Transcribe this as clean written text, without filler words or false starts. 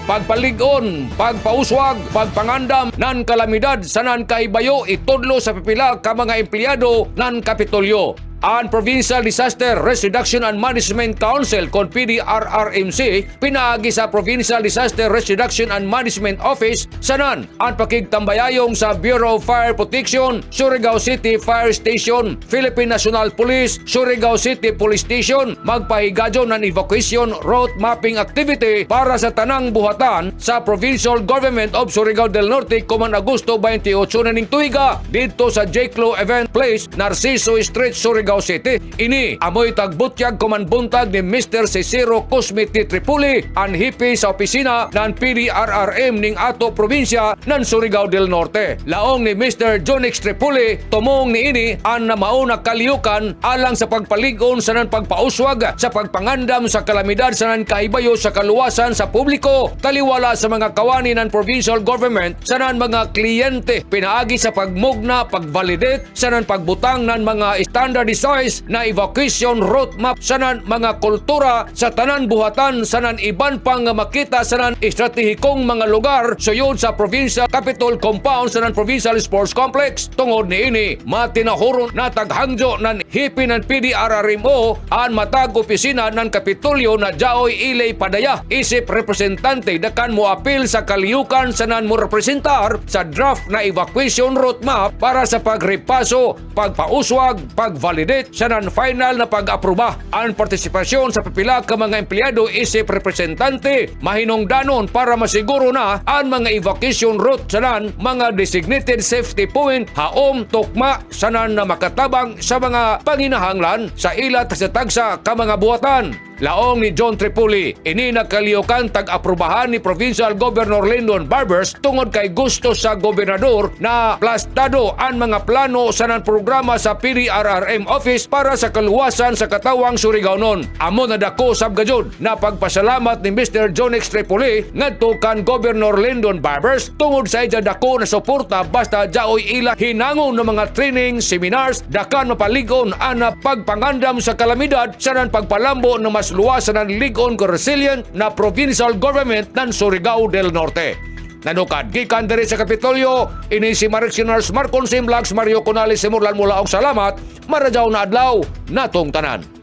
pagpalig-on, pagpauswag, pagpangandam nan kalamidad sa nan kaibayo itudlo sa pipila ka mga empleyado nan Kapitolyo. Ang Provincial Disaster Risk Reduction and Management Council kon PDRRMC pinaagi sa Provincial Disaster Risk Reduction and Management Office sanan ang pakigtambayayong sa Bureau of Fire Protection, Surigao City Fire Station, Philippine National Police, Surigao City Police Station magpahigadyo ng evacuation route mapping activity para sa tanang buhatan sa Provincial Government of Surigao del Norte kuman Agosto 28 na ning tuiga dito sa Jclo Event Place, Narciso Street, Surigao City. Ini amoy tagbutyag kumanbuntag ni Mr. Cicero Cosme T. Tripuli ang hipi sa opisina ng PDRRM ning ato probinsya ng Surigao del Norte. Laong ni Mr. Jonix Tripuli tumong ni ini ang namauna kaliyukan alang sa pagpaligon sa nan pagpauswag sa pagpangandam sa kalamidad sa nan kaibayo sa kaluwasan sa publiko taliwala sa mga kawani ng provincial government sa nan mga kliyente pinaagi sa pagmugna pagvalidate sa nan pagbutang ng mga standardized na evacuation route map sa nan mga kultura sa tanan buhatan sa nan iban pang makita sa nan estratehikong mga lugar suyod sa provincial capital compound sa nan provincial sports complex. Tungod ni ini matinahuron na taghangyo nan hipi ng PDRRMO ang matag opisina ng Kapitolyo na jaoy ilay padaya isip representante dakan mo apil sa kaliyukan sa nan mo representar sa draft na evacuation route map para sa pagrepaso, pagpauswag, pagvalidate sa nan final na pag-aproba. Ang partisipasyon sa pipila ka mga empleyado isip representante mahinungdanon para masiguro na ang mga evacuation route sa nan mga designated safety point haom tukma sa nan na makatabang sa mga panginahanglan sa ilat sa tagsa ka mga buhatan. Laong ni John Tripuli, ini nagkaliyukan tag-aprobahan ni Provincial Governor Lyndon Barbers tungod kay gusto sa gobernador na plastado ang mga plano sa nan programa sa PDRRM office para sa kaluwasan sa katawang Surigao nun. Amo na dako sabgajud na pagpasalamat ni Mr. John X. Tripuli ngadto kan Governor Lyndon Barbers tungod sa ija dako na suporta basta jaoy ila hinangon ng mga training, seminars, dakan mapaligon ana pagpangandam sa kalamidad sa nan pagpalambo ng mas luwasan ng ligon ko resilient na provincial government ng Surigao del Norte. Nanukad, gikan diri sa Kapitolyo, ini si Marictioners Marcon Simlax, Mario Conales, Simurlan mula og salamat, marajaw na adlaw, natong tanan.